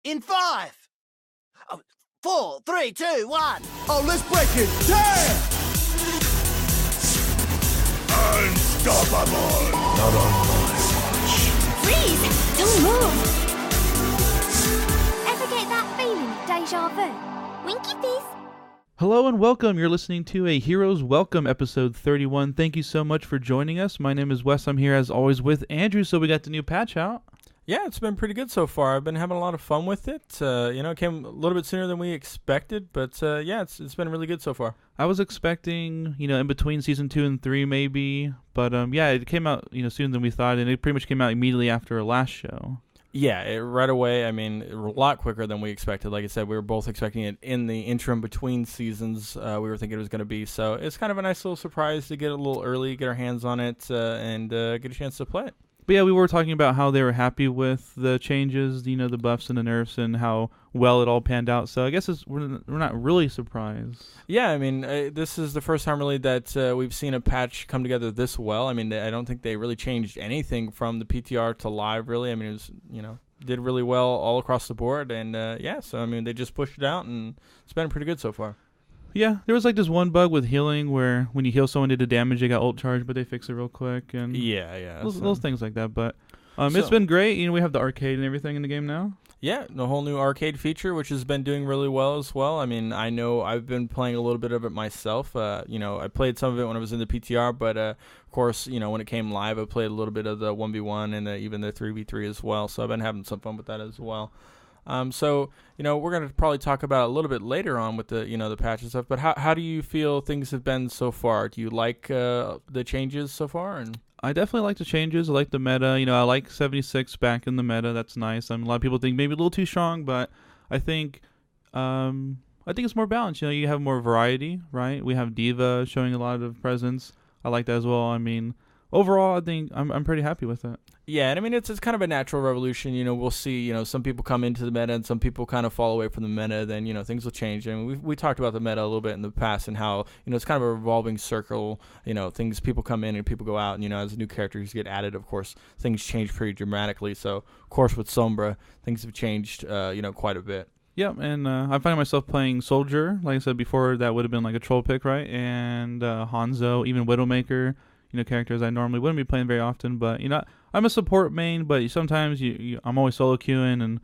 In 5, 4, 3, 2, 1. Oh, let's break it down! Unstoppable! Not on my watch. Freeze! Don't move! Ever get that feeling of deja vu? Winky face. Hello and welcome. You're listening to a Heroes Welcome episode 31. Thank you so much for joining us. My name is Wes. I'm here as always with Andrew. So we got the new patch out. Yeah, it's been pretty good so far. I've been having a lot of fun with it. It came a little bit sooner than we expected, but it's been really good so far. I was expecting, in between season 2 and 3 maybe, but it came out, sooner than we thought, and it pretty much came out immediately after our last show. Yeah, right away. I mean, a lot quicker than we expected. Like I said, we were both expecting it in the interim between seasons. We were thinking it was going to be. So it's kind of a nice little surprise to get it a little early, get our hands on it, and get a chance to play it. But yeah, we were talking about how they were happy with the changes, the buffs and the nerfs, and how well it all panned out. So I guess we're not really surprised. Yeah, I mean, this is the first time really that we've seen a patch come together this well. I mean, I don't think they really changed anything from the PTR to live, really. I mean, it was, did really well all across the board. And so, I mean, they just pushed it out, and it's been pretty good so far. Yeah, there was like this one bug with healing where when you heal someone they did damage, they got ult charged, but they fixed it real quick. And little things like that. But it's been great. We have the arcade and everything in the game now. Yeah, the whole new arcade feature, which has been doing really well as well. I mean, I know I've been playing a little bit of it myself. I played some of it when I was in the PTR, but of course, when it came live, I played a little bit of the 1v1 and even the 3v3 as well. So I've been having some fun with that as well. We're going to probably talk about it a little bit later on with the, the patch and stuff, but how do you feel things have been so far? Do you like the changes so far? And I definitely like the changes. I like the meta. I like 76 back in the meta. That's nice. A lot of people think maybe a little too strong, but I think it's more balanced. You have more variety, right? We have D.Va showing a lot of presence. I like that as well. I mean, overall, I think I'm pretty happy with it. Yeah, and I mean, it's kind of a natural revolution. We'll see, some people come into the meta and some people kind of fall away from the meta. Then, things will change. I mean, we talked about the meta a little bit in the past and how, it's kind of a revolving circle. People come in and people go out. And, as new characters get added, of course, things change pretty dramatically. So, of course, with Sombra, things have changed, quite a bit. Yeah, and I find myself playing Soldier. Like I said before, that would have been like a troll pick, right? And Hanzo, even Widowmaker. Characters I normally wouldn't be playing very often, but I'm a support main, but sometimes I'm always solo queuing, and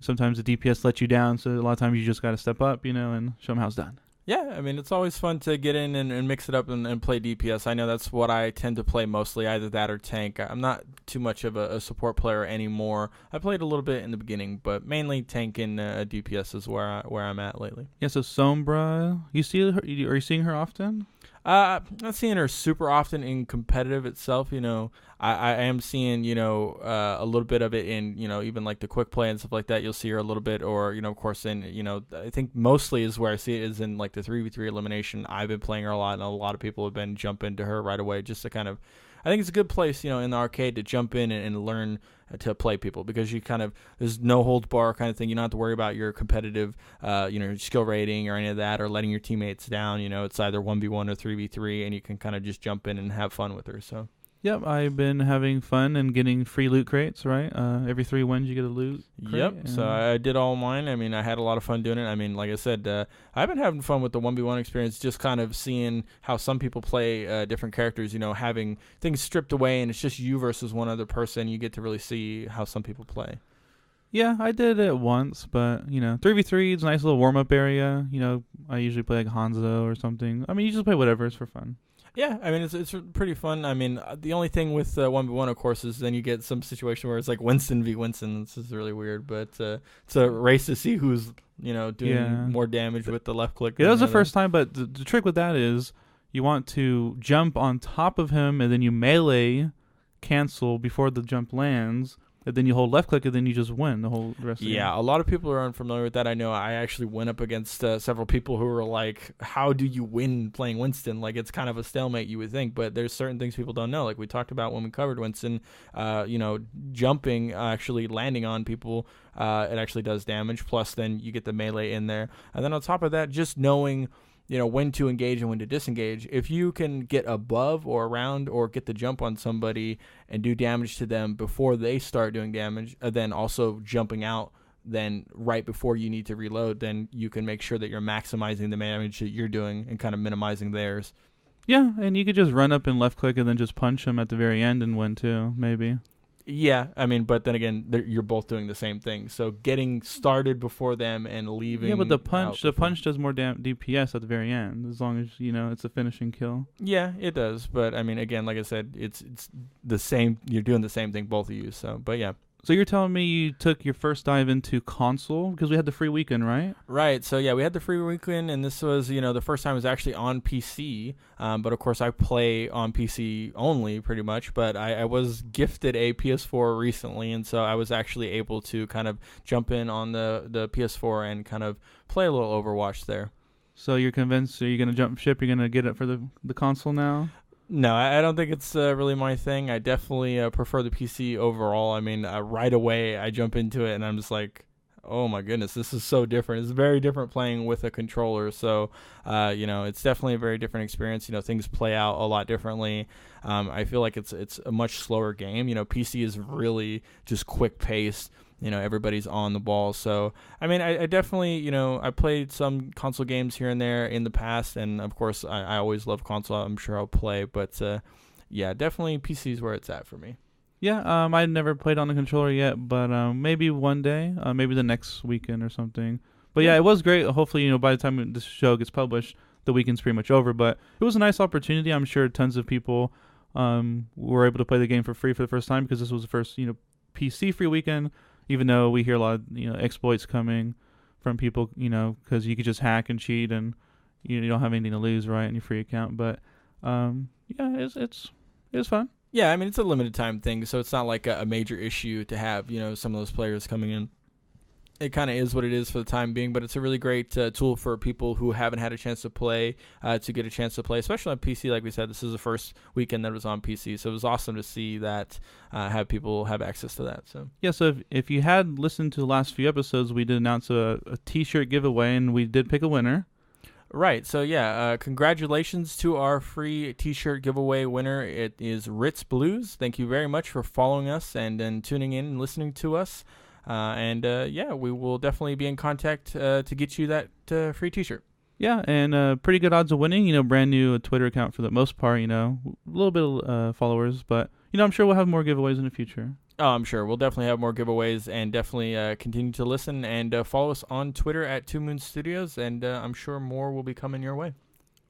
sometimes the DPS lets you down, so a lot of times you just got to step up, and show them how it's done. Yeah, I mean, it's always fun to get in and mix it up and play DPS. I know that's what I tend to play mostly, either that or tank. I'm not too much of a support player anymore. I played a little bit in the beginning, but mainly tank and DPS is where I'm at lately. Yeah, so Sombra, are you seeing her often? I'm not seeing her super often in competitive itself. I am seeing, a little bit of it in, even like the quick play and stuff like that. You'll see her a little bit, or, of course, in, I think mostly is where I see it is in like the 3v3 elimination. I've been playing her a lot, and a lot of people have been jumping to her right away just to kind of, I think it's a good place, in the arcade to jump in and learn to play people, because you kind of, there's no holds bar kind of thing. You don't have to worry about your competitive, skill rating or any of that, or letting your teammates down. It's either 1v1 or 3v3, and you can kind of just jump in and have fun with her. So. Yep, I've been having fun and getting free loot crates, right? Every 3 wins you get a loot crate. Yep, so I did all mine. I mean, I had a lot of fun doing it. I mean, like I said, I've been having fun with the 1v1 experience, just kind of seeing how some people play different characters, having things stripped away and it's just you versus one other person. You get to really see how some people play. Yeah, I did it once, but, 3v3 is a nice little warm-up area. I usually play like Hanzo or something. I mean, you just play whatever. It's for fun. Yeah, I mean, it's pretty fun. I mean, the only thing with 1v1, of course, is then you get some situation where it's like Winston v. Winston. This is really weird, but it's a race to see who's, doing more damage with the left click. Yeah, that was the first time, but the trick with that is you want to jump on top of him, and then you melee cancel before the jump lands, and then you hold left click, and then you just win the whole rest of the game. Yeah, a lot of people are unfamiliar with that. I know I actually went up against several people who were like, how do you win playing Winston? Like, it's kind of a stalemate, you would think, but there's certain things people don't know. Like we talked about when we covered Winston, jumping, actually landing on people, it actually does damage. Plus, then you get the melee in there. And then on top of that, just knowing when to engage and when to disengage. If you can get above or around or get the jump on somebody and do damage to them before they start doing damage, then also jumping out then right before you need to reload, then you can make sure that you're maximizing the damage that you're doing and kind of minimizing theirs. Yeah, and you could just run up and left click and then just punch them at the very end and win too, maybe. Yeah, I mean, but then again, you're both doing the same thing. So getting started before them and leaving. Yeah, but the punch does more DPS at the very end, as long as it's a finishing kill. Yeah, it does. But I mean, again, like I said, it's the same. You're doing the same thing, both of you. So, but yeah. So you're telling me you took your first dive into console because we had the free weekend, right? Right. So yeah, we had the free weekend, and this was the first time it was actually on PC. But of course, I play on PC only, pretty much. But I was gifted a PS4 recently, and so I was actually able to kind of jump in on the PS4 and kind of play a little Overwatch there. So you're convinced? Are you gonna jump ship? You're gonna get it for the console now? No, I don't think it's really my thing. I definitely prefer the PC overall. I mean, right away I jump into it and I'm just like, oh my goodness, this is so different. It's very different playing with a controller. So, it's definitely a very different experience. Things play out a lot differently. I feel like it's a much slower game. PC is really just quick paced. Everybody's on the ball. So, I mean, I definitely, I played some console games here and there in the past. And, of course, I always love console. I'm sure I'll play. But, yeah, definitely PC is where it's at for me. Yeah, I've never played on the controller yet, but maybe one day, maybe the next weekend or something. But, yeah, it was great. Hopefully, by the time this show gets published, the weekend's pretty much over. But it was a nice opportunity. I'm sure tons of people were able to play the game for free for the first time because this was the first, PC free weekend. Even though we hear a lot of exploits coming from people, because you could just hack and cheat and you don't have anything to lose, right, in your free account. But yeah, it's fun. Yeah, I mean it's a limited time thing, so it's not like a major issue to have some of those players coming in. It kind of is what it is for the time being, but it's a really great tool for people who haven't had a chance to play to get a chance to play, especially on PC. Like we said, this is the first weekend that it was on PC, so it was awesome to see that have people have access to that. So yeah, so if you had listened to the last few episodes, we did announce a T-shirt giveaway, and we did pick a winner. Right, so yeah, congratulations to our free T-shirt giveaway winner. It is Ritz Blues. Thank you very much for following us and tuning in and listening to us. Yeah, we will definitely be in contact to get you that free T-shirt. Yeah, and pretty good odds of winning. Brand new Twitter account for the most part. A little bit of followers, but I'm sure we'll have more giveaways in the future. Oh, I'm sure we'll definitely have more giveaways, and definitely continue to listen and follow us on Twitter at 2 Moon Studios, and I'm sure more will be coming your way.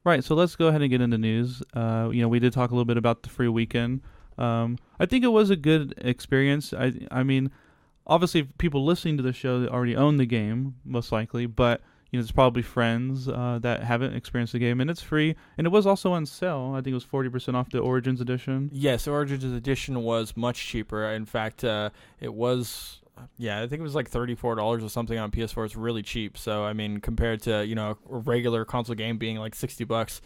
Right, so let's go ahead and get into news. We did talk a little bit about the free weekend. I think it was a good experience. I mean. Obviously, people listening to the show that already own the game, most likely, but there's probably friends that haven't experienced the game, and it's free. And it was also on sale. I think it was 40% off the Origins edition. Yes, Origins edition was much cheaper. In fact, it was, I think it was like $34 or something on PS4. It's really cheap. So, I mean, compared to a regular console game being like $60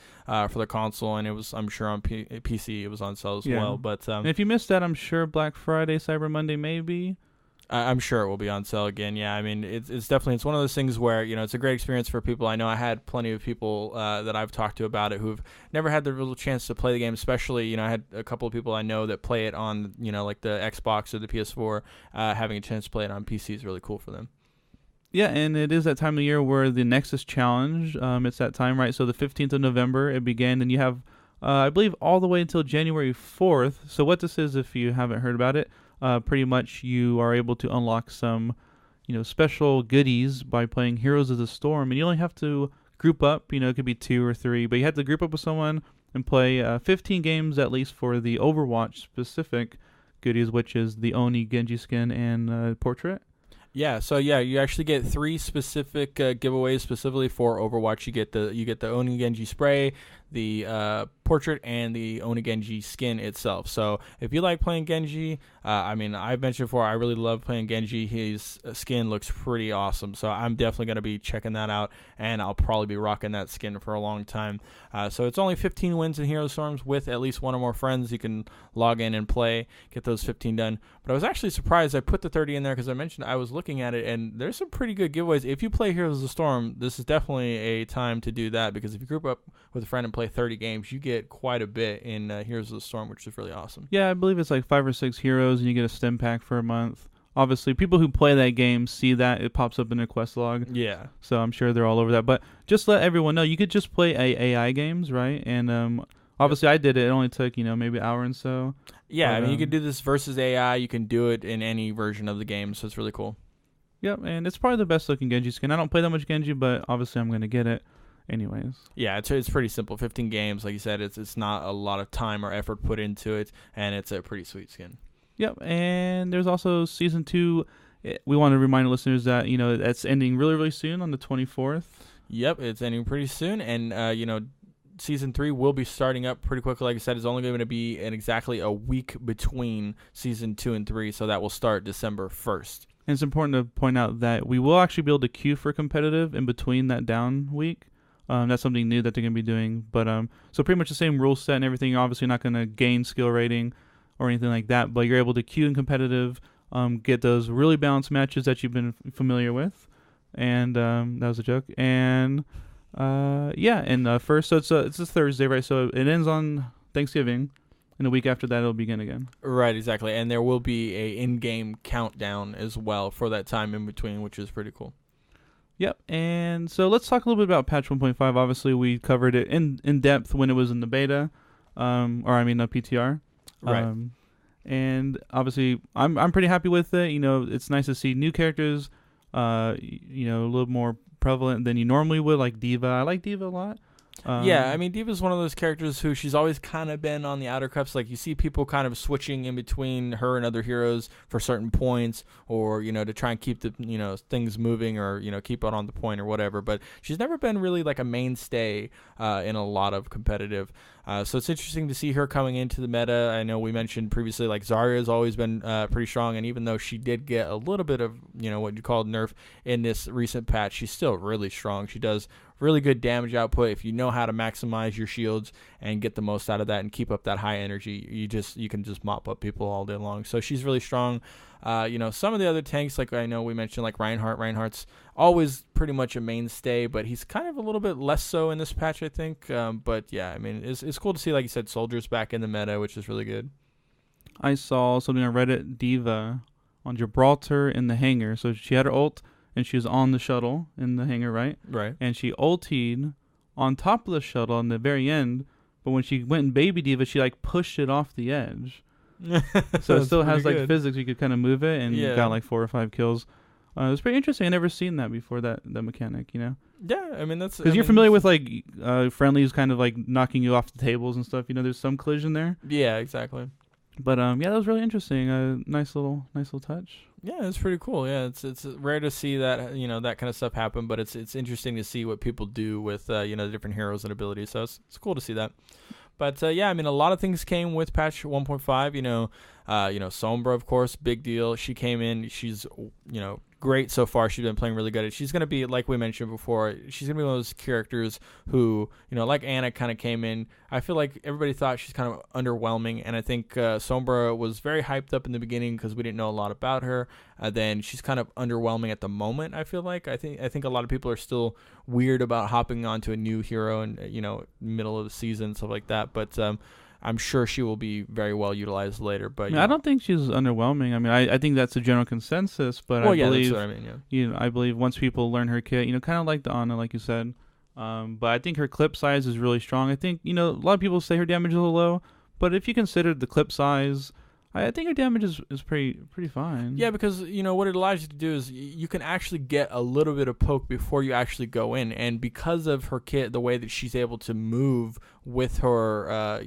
for the console, and it was, I'm sure on PC it was on sale as well. But and if you missed that, I'm sure Black Friday, Cyber Monday, maybe. I'm sure it will be on sale again. Yeah, I mean, it's definitely, it's one of those things where, it's a great experience for people. I know I had plenty of people that I've talked to about it who've never had the real chance to play the game, especially, I had a couple of people I know that play it on, like the Xbox or the PS4. Having a chance to play it on PC is really cool for them. Yeah, and it is that time of year where the Nexus Challenge, it's that time, right? So the 15th of November it began, and you have, I believe, all the way until January 4th. So what this is, if you haven't heard about it, pretty much you are able to unlock some, special goodies by playing Heroes of the Storm, and you only have to group up. It could be 2 or 3, but you have to group up with someone and play 15 games at least for the Overwatch specific goodies, which is the Oni Genji skin and portrait. Yeah, so yeah, you actually get 3 specific giveaways specifically for Overwatch. You get the Oni Genji spray, the portrait, and the Oni Genji skin itself. So if you like playing Genji, I mean, I've mentioned before, I really love playing Genji. His skin looks pretty awesome, so I'm definitely going to be checking that out, and I'll probably be rocking that skin for a long time. So it's only 15 wins in Hero Storms with at least one or more friends. You can log in and play, get those 15 done. But I was actually surprised I put the 30 in there because I mentioned I was looking at it, and there's some pretty good giveaways. If you play Heroes of the Storm, this is definitely a time to do that, because if you group up with a friend and play 30 games, you get quite a bit in Heroes of the Storm, which is really awesome. Yeah, I believe it's like 5 or 6 heroes, and you get a stim pack for a month. obviously people who play that game see that it pops up in their quest log. Yeah. So I'm sure they're all over that. But just let everyone know, you could just play AI games, right? And obviously I did it. It only took, maybe an hour and so. Yeah, But, I mean, you can do this versus AI. You can do it in any version of the game, so it's really cool. Yep, and it's probably the best looking Genji skin. I don't play that much Genji, but obviously I'm going to get it anyways. Yeah, it's pretty simple. 15 games, like you said, it's not a lot of time or effort put into it, and it's a pretty sweet skin. Yep, and there's also Season 2. We want to remind listeners that, that's ending really, really soon on the 24th. Yep, it's ending pretty soon, and, Season 3 will be starting up pretty quickly. Like I said, it's only going to be in exactly a week between Season 2 and 3, so that will start December 1st. And it's important to point out that we will actually be able to queue for competitive in between that down week. That's something new that they're going to be doing. But so pretty much the same rule set and everything. You're obviously not going to gain skill rating or anything like that, but you're able to queue in competitive, get those really balanced matches that you've been familiar with. And that was a joke. And first, so it's a Thursday, right? So it ends on Thanksgiving, and a week after that it'll begin again. Right, exactly. And there will be a in-game countdown as well for that time in between, which is pretty cool. Yep, and so let's talk a little bit about patch 1.5. Obviously, we covered it in depth when it was in the beta, PTR. Right. And obviously, I'm pretty happy with it. It's nice to see new characters, a little more prevalent than you normally would, like Diva. I like Diva a lot. Yeah, I mean, Diva's one of those characters who she's always kind of been on the outer cups. Like, you see people kind of switching in between her and other heroes for certain points, or, to try and keep the, things moving, or, keep it on the point or whatever. But she's never been really like a mainstay in a lot of competitive. So it's interesting to see her coming into the meta. I know we mentioned previously, like, Zarya has always been pretty strong, and even though she did get a little bit of, what you call nerf in this recent patch, she's still really strong. She does really good damage output. If you know how to maximize your shields and get the most out of that and keep up that high energy, you can just mop up people all day long. So she's really strong. Some of the other tanks, like I know we mentioned, like Reinhardt. Reinhardt's always pretty much a mainstay, but he's kind of a little bit less so in this patch, I think. But yeah, I mean, it's cool to see, like you said, soldiers back in the meta, which is really good. I saw something on Reddit, Diva on Gibraltar in the hangar. So she had her ult, and she was on the shuttle in the hangar, right? Right. And she ultied on top of the shuttle in the very end, but when she went in Baby Diva, she like pushed it off the edge. So it still has like physics. You could kind of move it, and got like 4 or 5 kills. It was pretty interesting. I never seen that before, that mechanic, Yeah, I mean, that's... Because you're familiar with like friendlies kind of like knocking you off the tables and stuff. There's some collision there. Yeah, exactly. But that was really interesting. Nice little touch. Yeah, it's pretty cool. Yeah, it's rare to see that that kind of stuff happen, but it's interesting to see what people do with the different heroes and abilities. So it's cool to see that. But I mean, a lot of things came with patch 1.5. Sombra, of course, big deal. She came in. She's great so far. She's been playing really good. She's going to be, like we mentioned before, she's going to be one of those characters who, like Anna kind of came in. I feel like everybody thought she's kind of underwhelming, and I think Sombra was very hyped up in the beginning because we didn't know a lot about her. Then she's kind of underwhelming at the moment, I feel like. I think a lot of people are still weird about hopping onto a new hero and, middle of the season, stuff like that. But I'm sure she will be very well utilized later. But I don't think she's underwhelming. I mean, I think that's a general consensus. But I believe, that's what I mean. I believe once people learn her kit, kind of like the Ana, like you said. But I think her clip size is really strong. I think a lot of people say her damage is a little low, but if you consider the clip size, I think her damage is pretty fine. Yeah, because what it allows you to do is you can actually get a little bit of poke before you actually go in, and because of her kit, the way that she's able to move with her,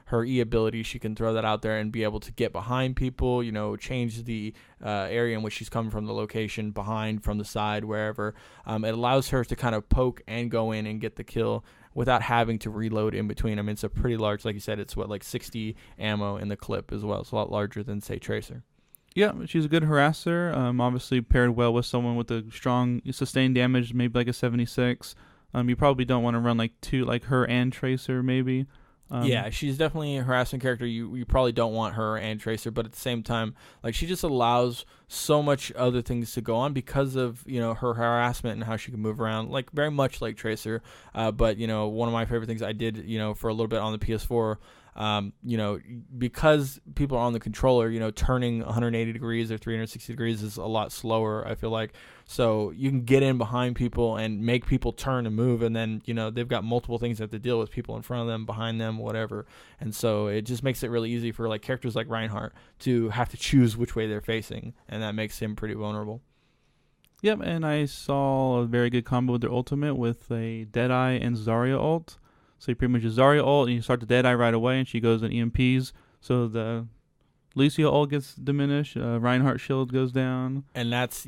her E ability, she can throw that out there and be able to get behind people. Change the area in which she's coming from, the location, behind, from the side, wherever. It allows her to kind of poke and go in and get the kill without having to reload in between. I mean, it's a pretty large, like you said, it's like 60 ammo in the clip as well. It's a lot larger than, say, Tracer. Yeah, she's a good harasser. Obviously paired well with someone with a strong sustained damage, maybe like a 76. You probably don't want to run like two, like her and Tracer, maybe. Yeah, she's definitely a harassment character. You probably don't want her and Tracer, but at the same time, like, she just allows so much other things to go on because of her harassment and how she can move around, like very much like Tracer. But one of my favorite things I did for a little bit on the PS4 because people are on the controller, turning 180 degrees or 360 degrees is a lot slower, I feel like. So you can get in behind people and make people turn and move, and then, they've got multiple things they have to deal with, people in front of them, behind them, whatever. And so it just makes it really easy for like characters like Reinhardt to have to choose which way they're facing, and that makes him pretty vulnerable. Yep, and I saw a very good combo with their ultimate with a Deadeye and Zarya ult. So you pretty much just Zarya ult, and you start the Deadeye right away, and she goes in EMPs. So the Lucio ult gets diminished, Reinhardt shield goes down. And that's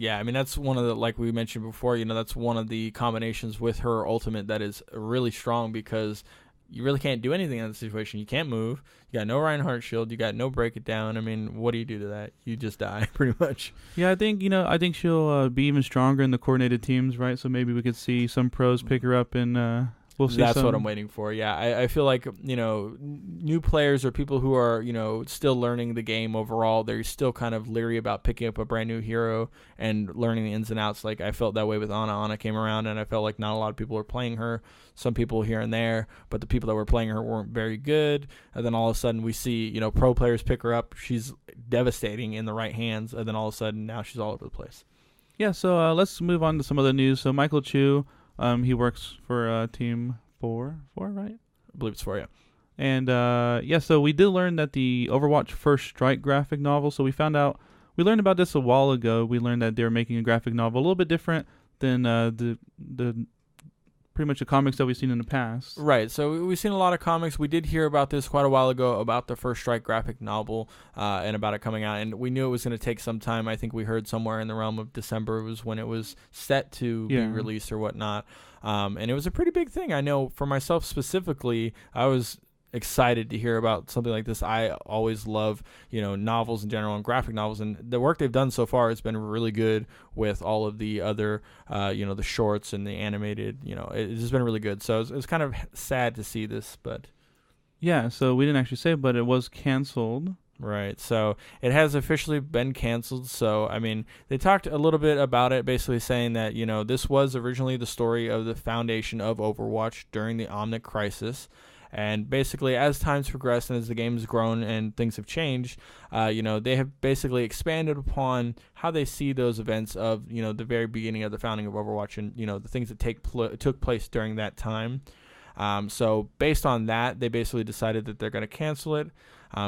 one of the, like we mentioned before, that's one of the combinations with her ultimate that is really strong, because you really can't do anything in the situation. You can't move. You got no Reinhardt shield. You got no break it down. I mean, what do you do to that? You just die, pretty much. Yeah, I think she'll be even stronger in the coordinated teams, right? So maybe we could see some pros pick her up, and we'll see. That's what I'm waiting for. Yeah, I feel like, new players or people who are, still learning the game overall, they're still kind of leery about picking up a brand new hero and learning the ins and outs. Like, I felt that way with Ana. Ana came around, and I felt like not a lot of people were playing her. Some people here and there, but the people that were playing her weren't very good. And then all of a sudden we see, pro players pick her up. She's devastating in the right hands. And then all of a sudden now she's all over the place. Yeah, so let's move on to some other news. So Michael Chu, he works for Team 4, right? I believe it's 4, yeah. And so we did learn that the Overwatch First Strike graphic novel, so we learned about this a while ago. We learned that they were making a graphic novel a little bit different than the pretty much the comics that we've seen in the past. Right, so we've seen a lot of comics. We did hear about this quite a while ago, about the First Strike graphic novel, and about it coming out, and we knew it was going to take some time. I think we heard somewhere in the realm of December was when it was set to be released or whatnot, and it was a pretty big thing. I know for myself specifically, I was excited to hear about something like this. I always love, novels in general and graphic novels, and the work they've done so far has been really good with all of the other, the shorts and the animated, it's just been really good. So it's kind of sad to see this, but. Yeah, so we didn't actually say, but it was canceled. Right, so it has officially been canceled. So, I mean, they talked a little bit about it, basically saying that, this was originally the story of the foundation of Overwatch during the Omnic Crisis. And basically, as time's progressed and as the game's grown and things have changed, they have basically expanded upon how they see those events of, the very beginning of the founding of Overwatch and, the things that took place during that time. So based on that, they basically decided that they're going to cancel it.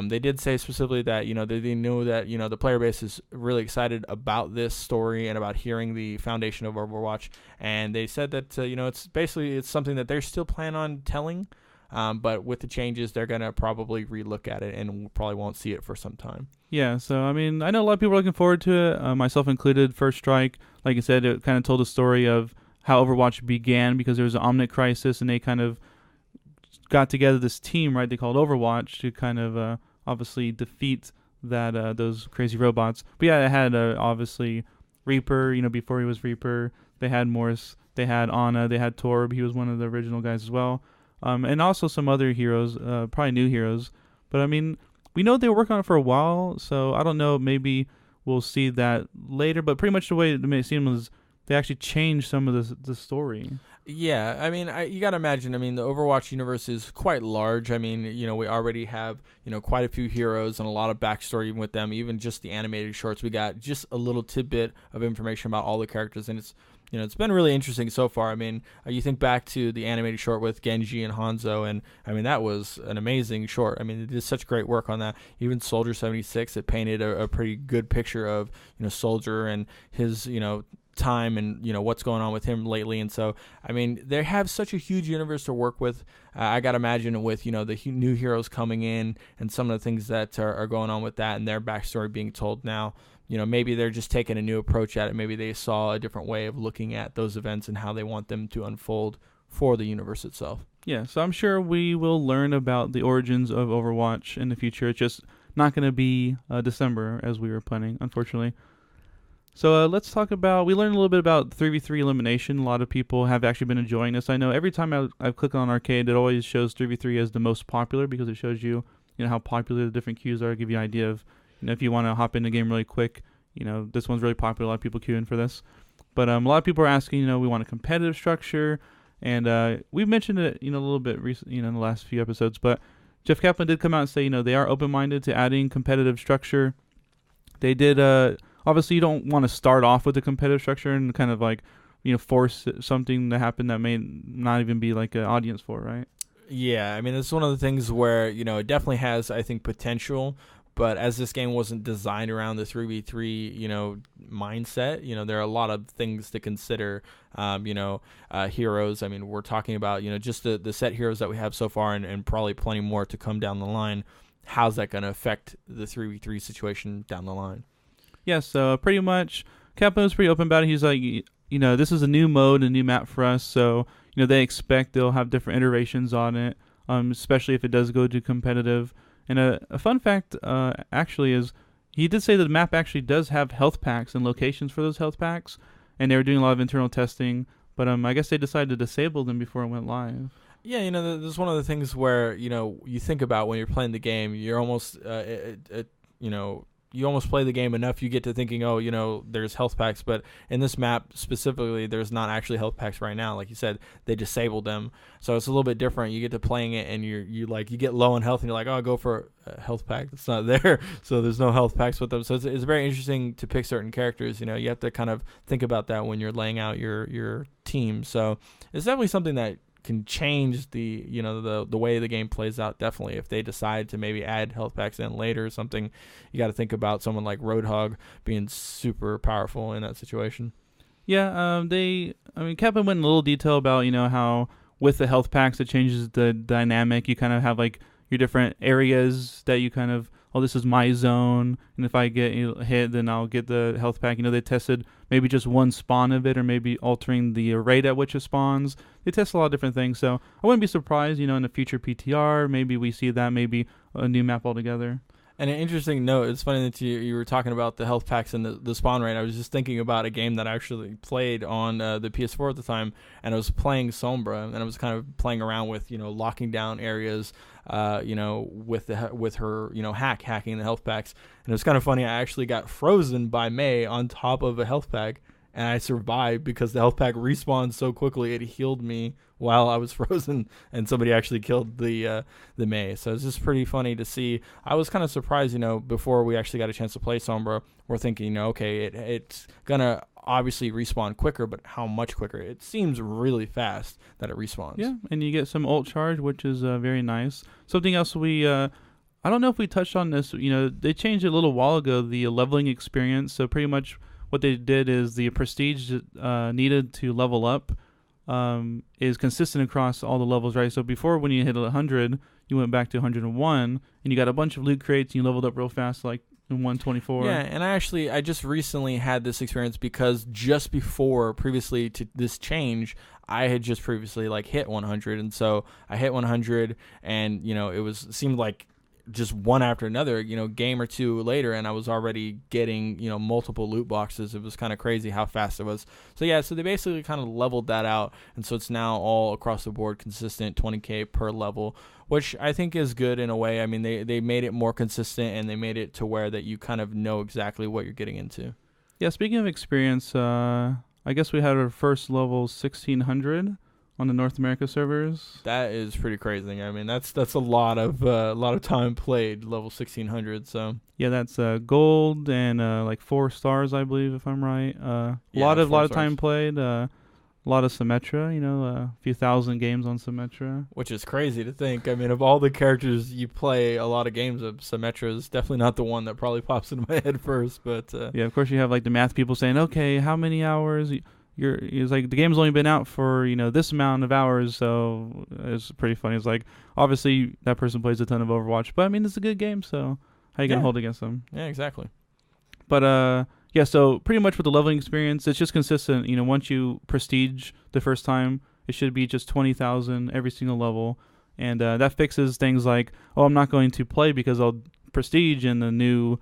They did say specifically that, they knew that, the player base is really excited about this story and about hearing the foundation of Overwatch. And they said that, it's something that they're still planning on telling. But with the changes, they're going to probably relook at it and probably won't see it for some time. Yeah, so, I mean, I know a lot of people are looking forward to it, myself included. First Strike, like I said, it kind of told the story of how Overwatch began because there was an Omnic Crisis, and they kind of got together this team, right, they called Overwatch, to kind of obviously defeat that those crazy robots. But yeah, it had obviously Reaper, before he was Reaper. They had Morse, they had Ana, they had Torb. He was one of the original guys as well. And also some other heroes, probably new heroes. But, I mean, we know they were working on it for a while, so I don't know, maybe we'll see that later. But pretty much the way it made it seem was they actually changed some of the story. Yeah, I mean, you got to imagine, the Overwatch universe is quite large. I mean, we already have, quite a few heroes and a lot of backstory even with them. Even just the animated shorts, we got just a little tidbit of information about all the characters, and it's been really interesting so far. I mean, you think back to the animated short with Genji and Hanzo, and that was an amazing short. They did such great work on that. Even Soldier 76, it painted a pretty good picture of, Soldier and his, time and what's going on with him lately. And so they have such a huge universe to work with. I gotta imagine with the new heroes coming in and some of the things that are going on with that and their backstory being told now, maybe they're just taking a new approach at it. Maybe they saw a different way of looking at those events and how they want them to unfold for the universe itself. Yeah, so I'm sure we will learn about the origins of Overwatch in the future. It's just not going to be December as we were planning, unfortunately. So let's talk about, we learned a little bit about 3v3 elimination. A lot of people have actually been enjoying this. I know every time I click on arcade, it always shows 3v3 as the most popular because it shows you, how popular the different queues are, give you an idea of, if you want to hop in the game really quick, this one's really popular. A lot of people queue in for this. But a lot of people are asking, we want a competitive structure. And we've mentioned it, a little bit recently, in the last few episodes. But Jeff Kaplan did come out and say, they are open-minded to adding competitive structure. They did, obviously you don't want to start off with a competitive structure and kind of like, force something to happen that may not even be like an audience for, right? Yeah, I mean, it's one of the things where, it definitely has, I think, potential. But as this game wasn't designed around the 3v3, mindset, there are a lot of things to consider, heroes. I mean, we're talking about, just the set heroes that we have so far and probably plenty more to come down the line. How's that going to affect the 3v3 situation down the line? Yeah, so pretty much Kaplan was pretty open about it. He's like, this is a new mode, a new map for us. So, they expect they'll have different iterations on it, especially if it does go to competitive. And a fun fact, actually, is he did say that the map actually does have health packs and locations for those health packs, and they were doing a lot of internal testing, but I guess they decided to disable them before it went live. Yeah, this is one of the things where, you think about when you're playing the game, you're almost, you almost play the game enough, you get to thinking, there's health packs, but in this map specifically, there's not actually health packs right now. Like you said, they disabled them, so it's a little bit different. You get to playing it, and you get low on health, and you're like, oh, I'll go for a health pack. It's not there, so there's no health packs with them. So it's very interesting to pick certain characters. You have to kind of think about that when you're laying out your team. So it's definitely something that can change the the way the game plays out. Definitely, if they decide to maybe add health packs in later or something, you got to think about someone like Roadhog being super powerful in that situation. Yeah, Kaplan went in a little detail about how with the health packs it changes the dynamic. You kind of have like your different areas that you kind of, this is my zone, and if I get hit, then I'll get the health pack. They tested maybe just one spawn of it, or maybe altering the rate at which it spawns. They test a lot of different things, so I wouldn't be surprised, in the future PTR, maybe we see that, maybe a new map altogether. And an interesting note, it's funny that you were talking about the health packs and the spawn rate. I was just thinking about a game that I actually played on the PS4 at the time, and I was playing Sombra, and I was kind of playing around with, locking down areas, with her, hacking the health packs. And it was kind of funny, I actually got frozen by Mei on top of a health pack, and I survived because the health pack respawned so quickly. It healed me while I was frozen, and somebody actually killed the Mei. So it's just pretty funny to see. I was kind of surprised, before we actually got a chance to play Sombra, we're thinking, okay, it's gonna obviously respawn quicker, but how much quicker? It seems really fast that it respawns. Yeah, and you get some ult charge, which is very nice. Something else I don't know if we touched on this. They changed it a little while ago, the leveling experience. So pretty much what they did is the prestige needed to level up is consistent across all the levels, right? So before, when you hit 100, you went back to 101, and you got a bunch of loot crates, and you leveled up real fast, like in 124. Yeah, and I just recently had this experience because just before, previously to this change, I had just previously hit 100, and so I hit 100, and it seemed like just one after another, game or two later, and I was already getting, multiple loot boxes. It was kind of crazy how fast it was. So yeah, so they basically kind of leveled that out, and so it's now all across the board consistent 20k per level, which I think is good in a way. I mean, they made it more consistent, and they made it to where that you kind of know exactly what you're getting into. Yeah, speaking of experience, I guess we had our first level 1600 on the North America servers. That is pretty crazy. I mean, that's a lot of time played, level 1600. So yeah, that's gold and 4 stars, I believe, if I'm right. A lot of time played. A lot of Symmetra. A few thousand games on Symmetra, which is crazy to think. I mean, of all the characters you play, a lot of games of Symmetra is definitely not the one that probably pops into my head first. But yeah, of course you have the math people saying, okay, how many hours? It's like the game's only been out for this amount of hours, so it's pretty funny. It's like, obviously that person plays a ton of Overwatch, but I mean, it's a good game, so how you gonna hold against them? Yeah, exactly. But yeah, so pretty much with the leveling experience, it's just consistent. Once you prestige the first time, it should be just 20,000 every single level, and that fixes things like, I'm not going to play because I'll prestige in the new,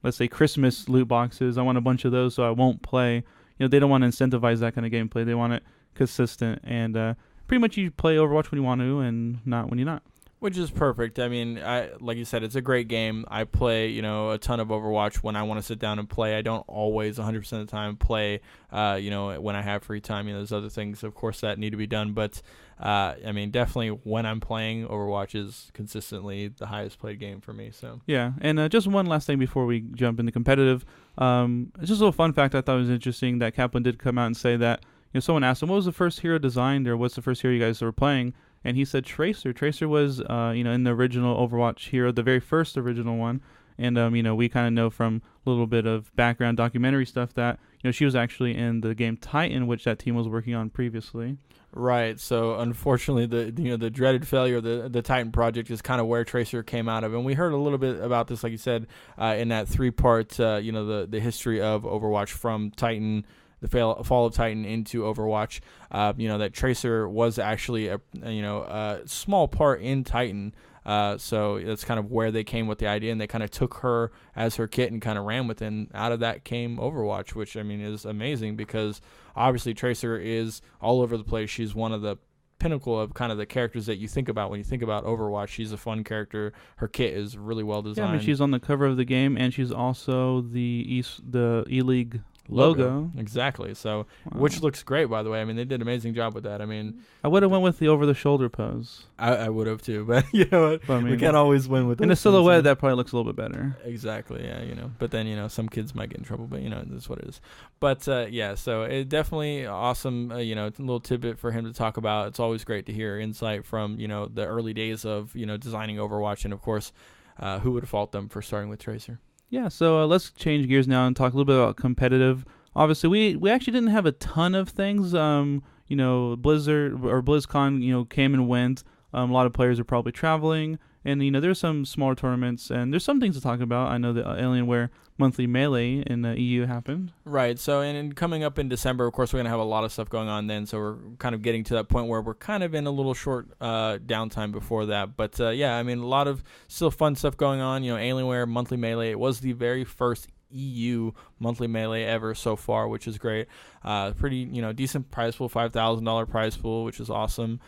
let's say Christmas loot boxes. I want a bunch of those, so I won't play. They don't want to incentivize that kind of gameplay. They want it consistent, and pretty much you play Overwatch when you want to and not when you're not. Which is perfect. I mean, like you said, it's a great game. I play, a ton of Overwatch when I want to sit down and play. I don't always 100% of the time play, when I have free time. There's other things, of course, that need to be done. But, I mean, definitely when I'm playing, Overwatch is consistently the highest played game for me. So Yeah, and just one last thing before we jump into competitive. It's just a little fun fact I thought was interesting that Kaplan did come out and say that, someone asked him, what was the first hero designed, or what's the first hero you guys were playing? And he said Tracer. Tracer was, in the original Overwatch hero, the very first original one. And, we kind of know from a little bit of background documentary stuff that, she was actually in the game Titan, which that team was working on previously. Right. So unfortunately, the dreaded failure of the Titan project is kind of where Tracer came out of, and we heard a little bit about this, like you said, in that 3-part, the history of Overwatch from Titan. The fall of Titan into Overwatch, that Tracer was actually a small part in Titan, so that's kind of where they came with the idea, and they kind of took her as her kit and kind of ran with it, and out of that came Overwatch, which, I mean, is amazing because obviously Tracer is all over the place. She's one of the pinnacle of kind of the characters that you think about when you think about Overwatch. She's a fun character. Her kit is really well designed. Yeah, I mean, she's on the cover of the game, and she's also the E-League logo. Exactly. So, Wow. Which looks great, by the way. I mean, they did an amazing job with that. I mean, I would have went with the over-the-shoulder pose. I would have too, but you know what? But, I mean, we can't always win with in a those silhouette. things. That probably looks a little bit better. Exactly. Yeah. But then some kids might get in trouble, but that's what it is. But yeah, so it definitely awesome. A little tidbit for him to talk about. It's always great to hear insight from the early days of designing Overwatch, and of course, who would fault them for starting with Tracer? Yeah. So let's change gears now and talk a little bit about competitive. Obviously, we actually didn't have a ton of things. Blizzard or BlizzCon, came and went. A lot of players are probably traveling, and there's some smaller tournaments, and there's some things to talk about. I know the Alienware Monthly Melee in the EU happened. Right. So, and coming up in December, of course, we're gonna have a lot of stuff going on then. So we're kind of getting to that point where we're kind of in a little short downtime before that. But yeah, I mean, a lot of still fun stuff going on. Alienware Monthly Melee. It was the very first EU Monthly Melee ever so far, which is great. Pretty decent prize pool, $5,000 prize pool, which is awesome.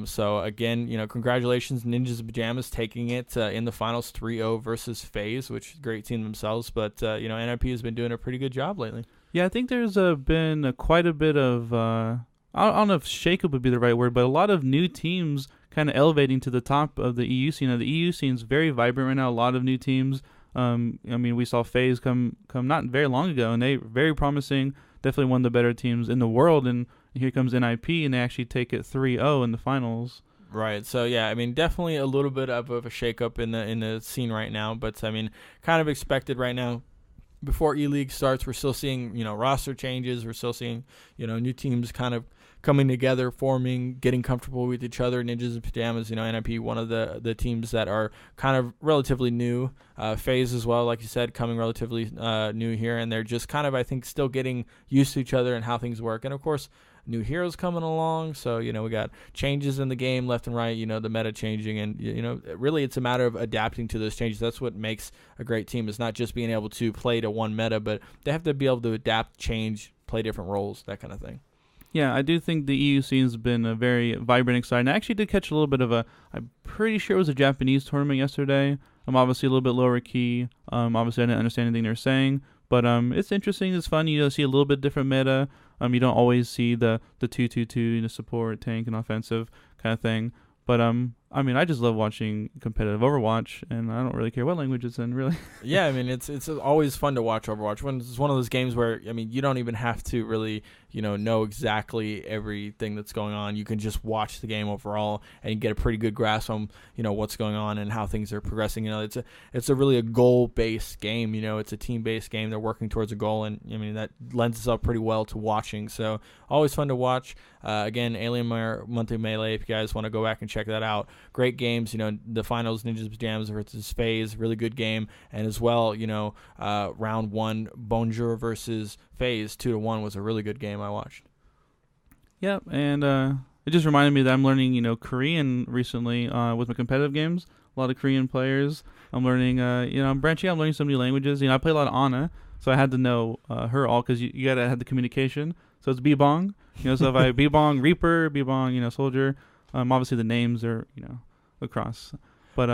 So again, congratulations, Ninjas in Pajamas taking it in the finals 3-0 versus FaZe, which is a great team themselves. But NIP has been doing a pretty good job lately. Yeah, I think there's been quite a bit of I don't know if shakeup would be the right word, but a lot of new teams kind of elevating to the top of the EU scene. The EU scene is very vibrant right now. A lot of new teams. I mean, we saw FaZe come not very long ago, and they very promising. Definitely one of the better teams in the world. And here comes NIP, and they actually take it 3-0 in the finals. Right. So yeah, I mean, definitely a little bit of a shakeup in the scene right now, but I mean, kind of expected right now. Before E-League starts, we're still seeing roster changes. We're still seeing new teams kind of coming together, forming, getting comfortable with each other. Ninjas in Pajamas, NIP, one of the teams that are kind of relatively new. FaZe as well, like you said, coming relatively new here, and they're just kind of, I think, still getting used to each other and how things work. And of course, new heroes coming along, so we got changes in the game left and right, the meta changing, and really it's a matter of adapting to those changes. That's what makes a great team. It's not just being able to play to one meta, but they have to be able to adapt, change, play different roles, that kind of thing. Yeah, I do think the EU scene's been a very vibrant, exciting. I actually did catch a little bit of I'm pretty sure it was a Japanese tournament yesterday. I'm obviously a little bit lower key. Obviously I didn't understand anything they were saying, but it's interesting. It's fun. You see a little bit different meta. You don't always see the 2-2-2, support, tank, and offensive kind of thing. But I mean, I just love watching competitive Overwatch, and I don't really care what language it's in, really. Yeah, I mean, it's always fun to watch Overwatch. When it's one of those games where, I mean, you don't even have to really, know exactly everything that's going on. You can just watch the game overall and get a pretty good grasp on, what's going on and how things are progressing. It's a really a goal-based game. It's a team-based game. They're working towards a goal, and I mean that lends itself pretty well to watching. So always fun to watch. Again, Alienware Monthly Melee. If you guys want to go back and check that out. Great games, the finals, Ninjas Pajamas versus FaZe, really good game. And as well, round one, Bonjour versus FaZe, 2-1 was a really good game I watched. Yep, and it just reminded me that I'm learning, Korean recently with my competitive games. A lot of Korean players. I'm learning, I'm branching out, I'm learning some new languages. I play a lot of Ana, so I had to know her all because you got to have the communication. So it's Bebong, so if I Bebong Reaper, Bebong, Soldier. Obviously the names are, across. But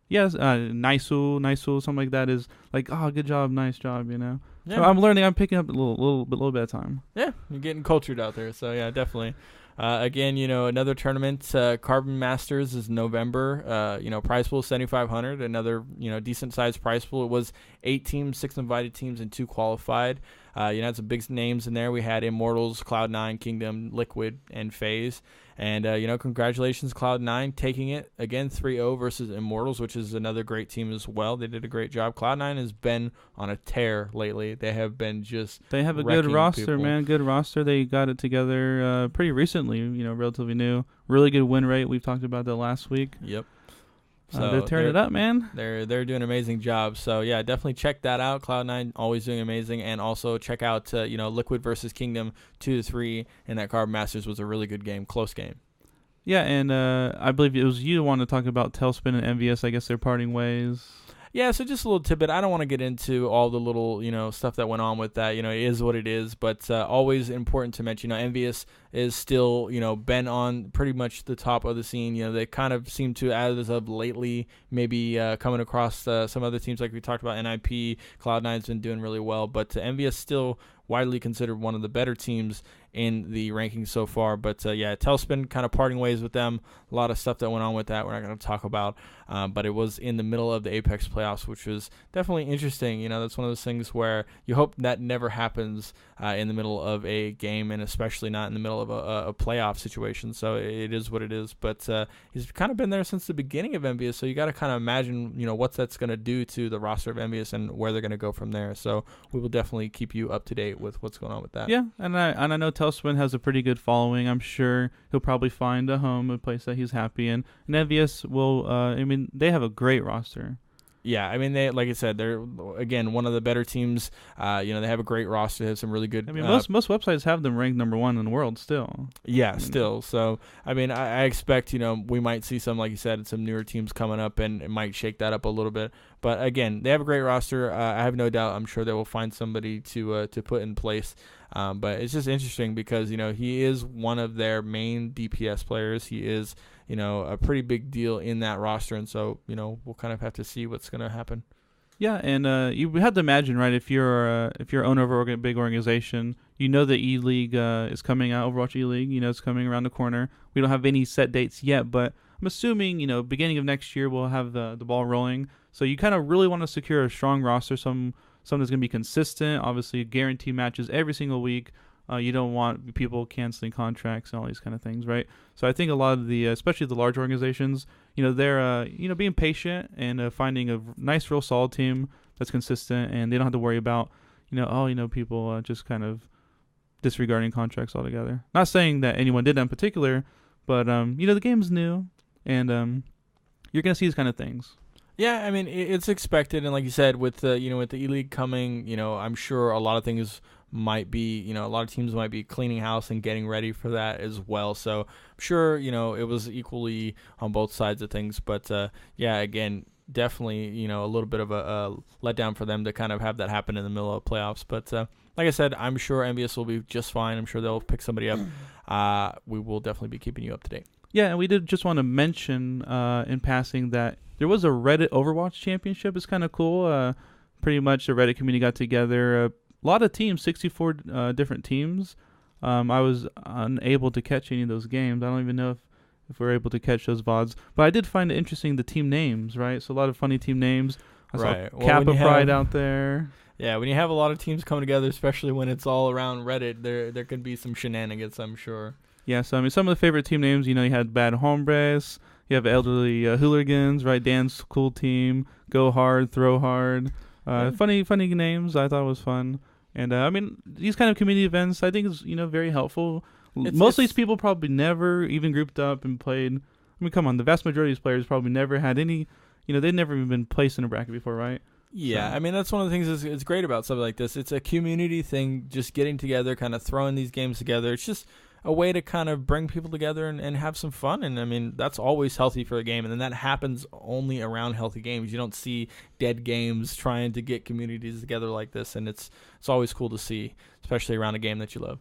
yes, Nisul, something like that is like, oh, good job, nice job, So I'm learning. I'm picking up a little bit of time. Yeah, you're getting cultured out there. So yeah, definitely. Again, another tournament, Carbon Masters is November. Prize pool 7,500. Another decent sized prize pool. It was 8 teams, 6 invited teams, and 2 qualified. Had some big names in there. We had Immortals, Cloud9, Kingdom, Liquid, and FaZe. And, congratulations, Cloud9 taking it. Again, 3-0 versus Immortals, which is another great team as well. They did a great job. Cloud9 has been on a tear lately. They have been They have a good roster, man. Good roster. They got it together pretty recently, relatively new. Really good win rate. We've talked about that last week. Yep. So they're tearing it up, man. They're doing an amazing job. So yeah, definitely check that out. Cloud9 always doing amazing, and also check out Liquid versus Kingdom 2-3, and that Carbon Masters was a really good game, close game. Yeah, and I believe it was you who wanted to talk about Tailspin and Envious. I guess they're parting ways. Yeah, so just a little tidbit. I don't want to get into all the little, stuff that went on with that. It is what it is, but always important to mention. Envious is still, been on pretty much the top of the scene. They kind of seem to, as of lately, maybe coming across some other teams like we talked about. NIP, Cloud9's been doing really well, but Envious still widely considered one of the better teams in the rankings so far. But Tailspin kind of parting ways with them. A lot of stuff that went on with that we're not going to talk about. But it was in the middle of the Apex playoffs, which was definitely interesting. That's one of those things where you hope that never happens in the middle of a game, and especially not in the middle of a playoff situation. So it is what it is. But he's kind of been there since the beginning of Envious, so you got to kind of imagine, what that's going to do to the roster of Envious and where they're going to go from there. So we will definitely keep you up to date with what's going on with that. Yeah, and I know Tailspin has a pretty good following. I'm sure he'll probably find a home, a place that he's happy in. And Envious will, they have a great roster. Yeah, they, like I said, they're, again, one of the better teams. They have a great roster. They have some really good... most websites have them ranked number 1 in the world still. Yeah, still. So, I expect, we might see some, like you said, some newer teams coming up, and it might shake that up a little bit. But, again, they have a great roster. I have no doubt. I'm sure they will find somebody to put in place. But it's just interesting because, he is one of their main DPS players. He is... a pretty big deal in that roster, and so we'll kind of have to see what's going to happen. Yeah, and you have to imagine, right? If you're owner of a big organization, the E-League is coming out. Overwatch E-League, it's coming around the corner. We don't have any set dates yet, but I'm assuming beginning of next year we'll have the ball rolling. So you kind of really want to secure a strong roster, some that's going to be consistent. Obviously, guarantee matches every single week. You don't want people canceling contracts and all these kind of things, right? So I think a lot of the, especially the large organizations, they're, being patient and finding a nice, real solid team that's consistent, and they don't have to worry about, people just kind of disregarding contracts altogether. Not saying that anyone did that in particular, but, the game's new, and you're going to see these kind of things. Yeah, it's expected, and like you said, with the E-League coming, I'm sure a lot of things might be, a lot of teams might be cleaning house and getting ready for that as well. So I'm sure, it was equally on both sides of things. But, again, definitely, a little bit of a letdown for them to kind of have that happen in the middle of playoffs. But like I said, I'm sure Envious will be just fine. I'm sure they'll pick somebody up. We will definitely be keeping you up to date. Yeah, and we did just want to mention in passing that there was a Reddit Overwatch championship. It's kind of cool. Pretty much the Reddit community got together. A lot of teams, 64 different teams. I was unable to catch any of those games. I don't even know if we were able to catch those VODs. But I did find it interesting, the team names, right? So a lot of funny team names. I saw Kappa Pride out there. Yeah, when you have a lot of teams coming together, especially when it's all around Reddit, there could be some shenanigans, I'm sure. Yeah, so some of the favorite team names, you had Bad Hombres, you have Elderly Hooligans, right? Dan's cool team, Go Hard, Throw Hard. Funny names. I thought it was fun. And, these kind of community events, I think is, very helpful. Most of these people probably never even grouped up and played. Come on, the vast majority of these players probably never had any, they'd never even been placed in a bracket before, right? Yeah, so. That's one of the things that's great about something like this. It's a community thing, just getting together, kind of throwing these games together. It's just a way to kind of bring people together and have some fun. And, that's always healthy for a game. And then that happens only around healthy games. You don't see dead games trying to get communities together like this. And it's always cool to see, especially around a game that you love.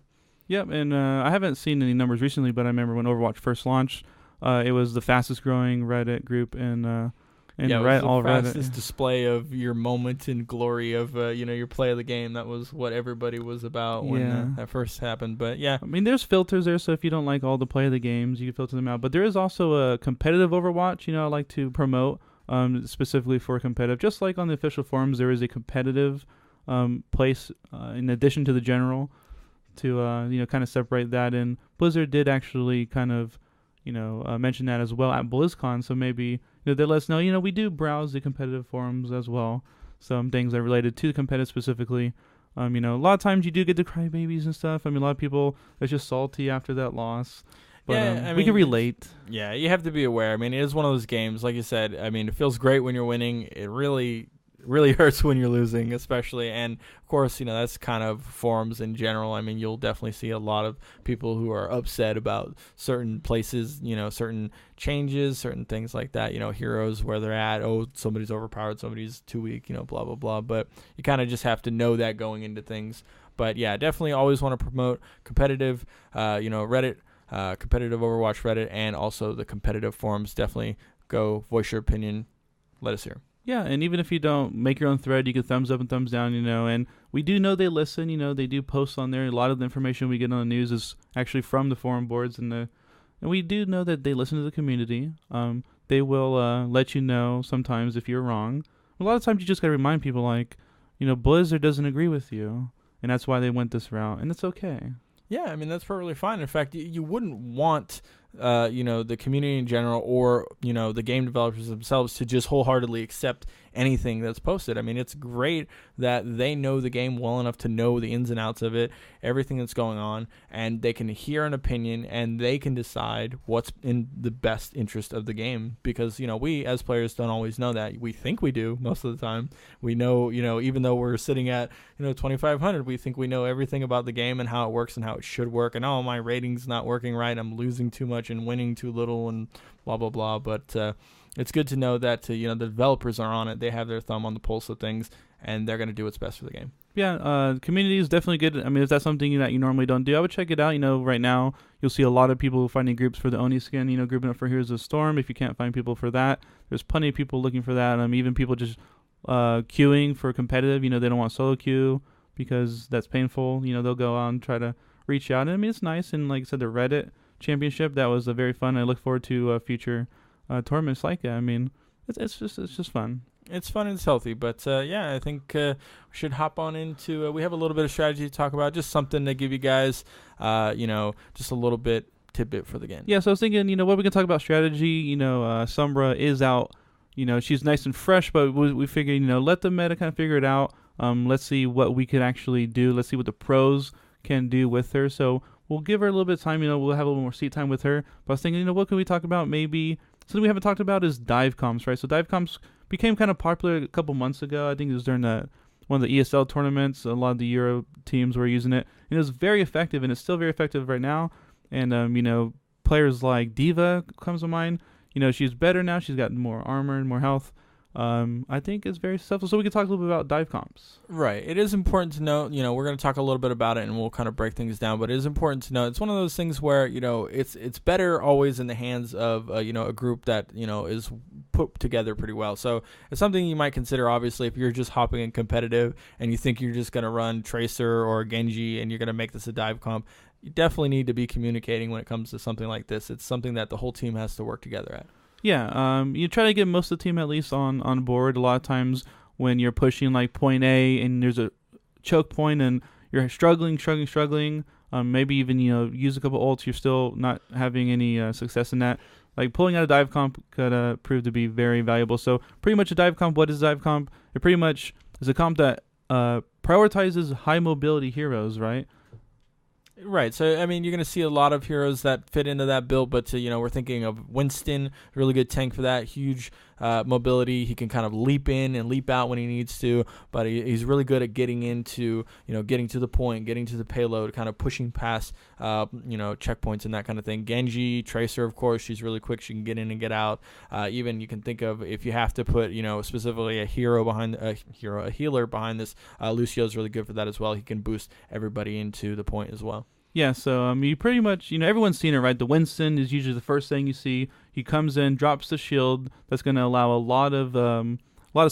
Yep, and I haven't seen any numbers recently, but I remember when Overwatch first launched, It was the fastest growing Reddit group in yeah, it Reddit, was the all fastest Reddit. display of your moment and glory of your play of the game. That was what everybody was about when that first happened. But yeah, I mean, there's filters there, so if you don't like all the play of the games, you can filter them out. But there is also a competitive Overwatch, I like to promote specifically for competitive. Just like on the official forums, there is a competitive place in addition to the general to kind of separate that. And Blizzard did actually kind of mention that as well at BlizzCon, so maybe they let us know. We do browse the competitive forums as well. Some things that are related to the competitive specifically. A lot of times you do get the crybabies and stuff. I mean, a lot of people are just salty after that loss. But yeah, we can relate. Yeah, you have to be aware. I mean, it is one of those games, like you said. I mean, it feels great when you're winning. It really hurts when you're losing, especially. And of course, that's kind of forums in general. I mean, you'll definitely see a lot of people who are upset about certain places, certain changes, certain things like that, heroes, where they're at. Oh, somebody's overpowered, somebody's too weak, blah, blah, blah. But you kind of just have to know that going into things. But yeah, definitely always want to promote competitive, Reddit, competitive Overwatch Reddit, and also the competitive forums. Definitely go voice your opinion. Let us hear. Yeah, and even if you don't make your own thread, you can thumbs up and thumbs down, and we do know they listen, they do post on there. A lot of the information we get on the news is actually from the forum boards, and we do know that they listen to the community. They will let you know sometimes if you're wrong. A lot of times you just got to remind people, like, Blizzard doesn't agree with you, and that's why they went this route, and it's okay. Yeah, I mean, that's perfectly fine. In fact, you wouldn't want the community in general or, the game developers themselves to just wholeheartedly accept anything that's posted. I mean, it's great that they know the game well enough to know the ins and outs of it, everything that's going on, and they can hear an opinion and they can decide what's in the best interest of the game. Because, we as players don't always know that. We think we do most of the time. We know, even though we're sitting at, 2,500, we think we know everything about the game and how it works and how it should work. And, oh, my rating's not working right. I'm losing too much and winning too little and blah, blah, blah. But it's good to know that, the developers are on it. They have their thumb on the pulse of things, and they're going to do what's best for the game. Yeah, community is definitely good. I mean, if that's something that you normally don't do, I would check it out. Right now, you'll see a lot of people finding groups for the Oni skin, grouping up for Heroes of the Storm. If you can't find people for that, there's plenty of people looking for that. Even people just queuing for competitive. They don't want solo queue because that's painful. They'll go out and try to reach out. And, I mean, it's nice. And like I said, the Reddit championship, that was very fun. I look forward to future tournaments like that. I mean, it's just fun. It's fun and it's healthy, but yeah, I think we should hop on into. We have a little bit of strategy to talk about, just something to give you guys, just a little bit tidbit for the game. Yeah, so I was thinking, what we can talk about strategy. Sombra is out. She's nice and fresh, but we figured, let the meta kind of figure it out. Let's see what we could actually do. Let's see what the pros can do with her. So we'll give her a little bit of time. We'll have a little more seat time with her. But I was thinking, what can we talk about? Maybe something we haven't talked about is dive comps, right? So dive comps became kind of popular a couple months ago. I think it was during one of the ESL tournaments. A lot of the Euro teams were using it. And it was very effective, and it's still very effective right now. And, players like Diva comes to mind. She's better now. She's got more armor and more health. I think it's very successful. So we can talk a little bit about dive comps. Right. It is important to know, we're going to talk a little bit about it and we'll kind of break things down, but it is important to know it's one of those things where, it's better always in the hands of, a group that, is put together pretty well. So it's something you might consider, obviously, if you're just hopping in competitive and you think you're just going to run Tracer or Genji and you're going to make this a dive comp. You definitely need to be communicating when it comes to something like this. It's something that the whole team has to work together at. Yeah, you try to get most of the team at least on board. A lot of times when you're pushing like point A and there's a choke point and you're struggling, maybe even use a couple ults, you're still not having any success in that. Like pulling out a dive comp could prove to be very valuable. So pretty much a dive comp. What is a dive comp? It pretty much is a comp that prioritizes high mobility heroes, right? Right. So, I mean, you're going to see a lot of heroes that fit into that build, but, we're thinking of Winston, really good tank for that, huge mobility. He can kind of leap in and leap out when he needs to, but he's really good at getting into, getting to the point, getting to the payload, kind of pushing past, checkpoints and that kind of thing. Genji, Tracer, of course, she's really quick. She can get in and get out. Even you can think of if you have to put, specifically a healer behind this, Lucio's really good for that as well. He can boost everybody into the point as well. Yeah, so you pretty much, everyone's seen it, right? The Winston is usually the first thing you see. He comes in, drops the shield. That's going to allow a lot of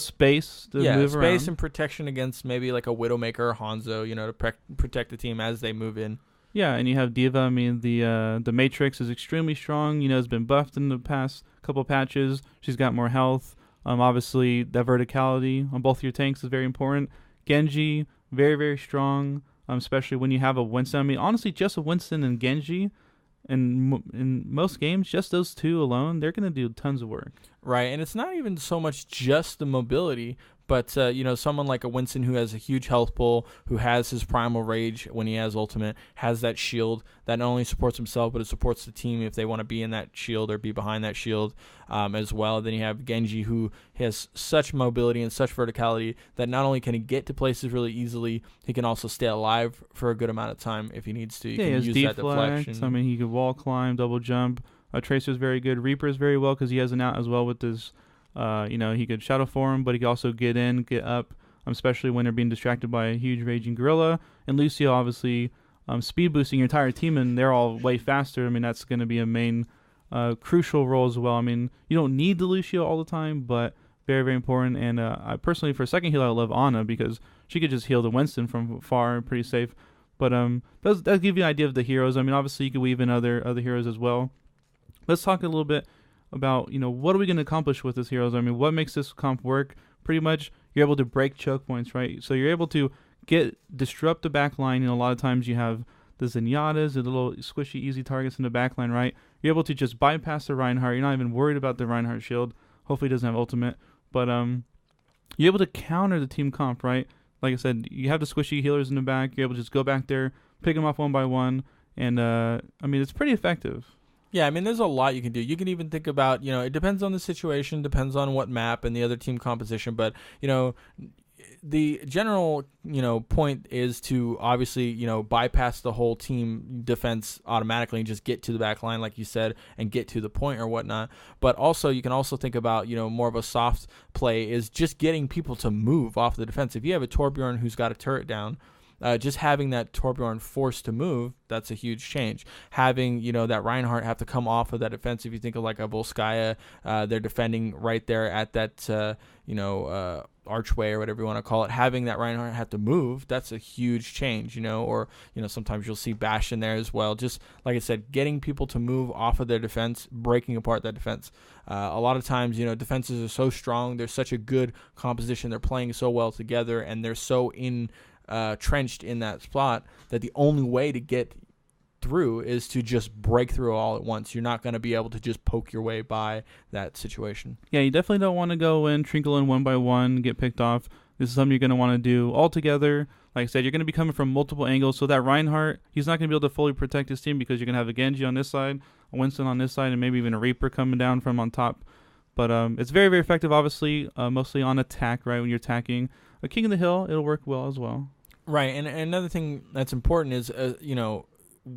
space to move around. Space and protection against maybe like a Widowmaker or Hanzo, to protect the team as they move in. Yeah, and you have Diva. I mean, the Matrix is extremely strong. Has been buffed in the past couple patches. She's got more health. Obviously, that verticality on both your tanks is very important. Genji, very, very strong, especially when you have a Winston. I mean, honestly, just a Winston and Genji, in most games, just those two alone, they're going to do tons of work. Right, and it's not even so much just the mobility, but someone like a Winston who has a huge health pool, who has his primal rage when he has ultimate, has that shield that not only supports himself, but it supports the team if they want to be in that shield or be behind that shield as well. Then you have Genji, who has such mobility and such verticality that not only can he get to places really easily, he can also stay alive for a good amount of time if he needs to. He can use that deflection. I mean, he could wall climb, double jump. Tracer's very good. Reaper's very well because he has an out as well with his... he could shadow form, but he could also get in, get up, especially when they're being distracted by a huge raging gorilla. And Lucio, obviously, speed boosting your entire team, and they're all way faster. I mean, that's going to be a main crucial role as well. I mean, you don't need the Lucio all the time, but very, very important. And I personally, for second heal, I love Ana because she could just heal the Winston from far, pretty safe. But does give you an idea of the heroes. I mean, obviously, you could weave in other heroes as well. Let's talk a little bit about, what are we going to accomplish with this heroes? I mean, what makes this comp work? Pretty much, you're able to break choke points, right? So you're able to disrupt the back line, and a lot of times you have the Zenyatas, the little squishy, easy targets in the back line, right? You're able to just bypass the Reinhardt. You're not even worried about the Reinhardt shield. Hopefully, he doesn't have ultimate. But you're able to counter the team comp, right? Like I said, you have the squishy healers in the back. You're able to just go back there, pick them off one by one, and, it's pretty effective. Yeah, I mean, there's a lot you can do. You can even think about, it depends on the situation, depends on what map and the other team composition. But, the general, point is to obviously, bypass the whole team defense automatically and just get to the back line, like you said, and get to the point or whatnot. But also, you can also think about, more of a soft play is just getting people to move off the defense. If you have a Torbjorn who's got a turret down, just having that Torbjorn forced to move, that's a huge change. Having, that Reinhardt have to come off of that defense. If you think of like a Volskaya, they're defending right there at that, archway or whatever you want to call it. Having that Reinhardt have to move, that's a huge change, or, sometimes you'll see Bash in there as well. Just like I said, getting people to move off of their defense, breaking apart that defense. A lot of times, defenses are so strong. They're such a good composition. They're playing so well together, and they're so trenched in that spot that the only way to get through is to just break through all at once. You're not going to be able to just poke your way by that situation. Yeah, you definitely don't want to go in, trinkle in one by one, get picked off. This is something you're going to want to do all together. Like I said, you're going to be coming from multiple angles. So that Reinhardt, he's not going to be able to fully protect his team because you're going to have a Genji on this side, a Winston on this side, and maybe even a Reaper coming down from on top. But it's very, very effective, obviously, mostly on attack, right? When you're attacking a King of the Hill, it'll work well as well. Right, and another thing that's important is,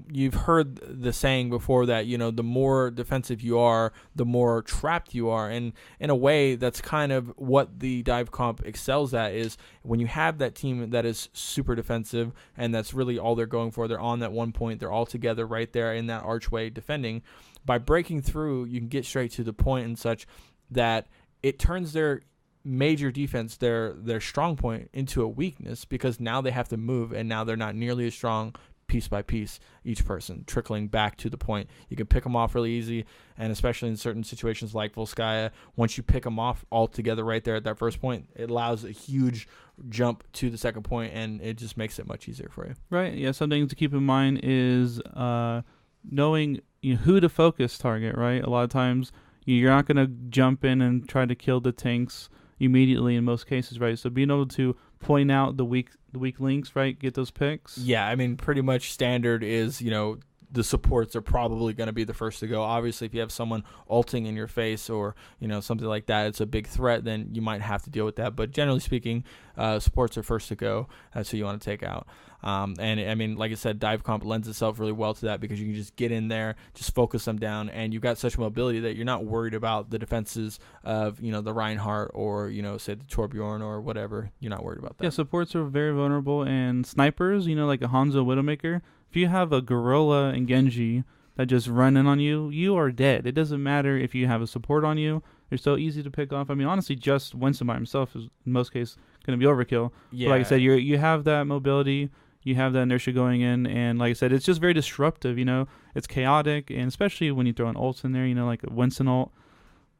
you've heard the saying before that, the more defensive you are, the more trapped you are. And in a way, that's kind of what the dive comp excels at, is when you have that team that is super defensive and that's really all they're going for. They're on that one point. They're all together right there in that archway defending. By breaking through, you can get straight to the point and such that it turns their major defense, their strong point, into a weakness, because now they have to move, and now they're not nearly as strong piece by piece, each person trickling back to the point. You can pick them off really easy, and especially in certain situations like Volskaya, once you pick them off all together right there at that first point, it allows a huge jump to the second point, and it just makes it much easier for you. Right, yeah, something to keep in mind is knowing who to focus target, right? A lot of times you're not going to jump in and try to kill the tanks immediately in most cases, right? So being able to point out the weak links, right? Get those picks. Yeah, I mean, pretty much standard is, the supports are probably going to be the first to go. Obviously, if you have someone ulting in your face or, something like that, it's a big threat, then you might have to deal with that. But generally speaking, supports are first to go. That's who you want to take out. And I mean, like I said, dive comp lends itself really well to that, because you can just get in there, just focus them down, and you've got such mobility that you're not worried about the defenses of, the Reinhardt or, say the Torbjorn or whatever. You're not worried about that. Yeah, supports are very vulnerable, and snipers, like a Hanzo Widowmaker, If you have a gorilla and Genji that just run in on you, you are dead. It doesn't matter if you have a support on you. They're so easy to pick off. I mean, honestly, just Winston by himself is in most cases going to be overkill. Yeah. But like I said, you have that mobility, you have that inertia going in, and like I said, it's just very disruptive. It's chaotic, and especially when you throw an ult in there, like a Winston ult.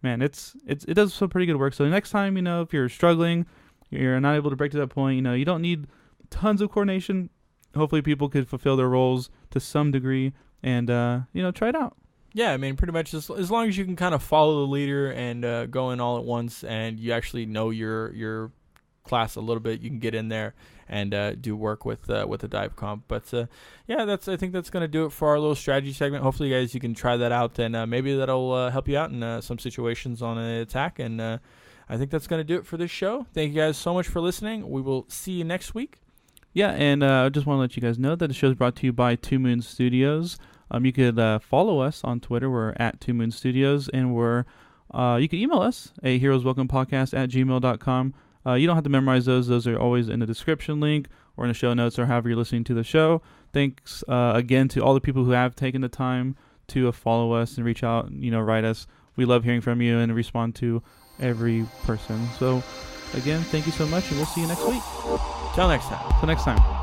Man, it does some pretty good work. So the next time, if you're struggling, you're not able to break to that point, you don't need tons of coordination. Hopefully people could fulfill their roles to some degree and, try it out. Yeah, I mean, pretty much as long as you can kind of follow the leader and go in all at once and you actually know your class a little bit, you can get in there and do work with the dive comp. But yeah, I think that's going to do it for our little strategy segment. Hopefully, guys, you can try that out and maybe that'll help you out in some situations on an attack. And I think that's going to do it for this show. Thank you guys so much for listening. We will see you next week. Yeah, and I just want to let you guys know that the show is brought to you by 2 Moon Studios. You could follow us on Twitter. We're at 2 Moon Studios, and you can email us at heroeswelcomepodcast@gmail.com. You don't have to memorize those. Those are always in the description link or in the show notes or however you're listening to the show. Thanks again to all the people who have taken the time to follow us and reach out and write us. We love hearing from you and respond to every person. So again, thank you so much, and we'll see you next week. Till next time.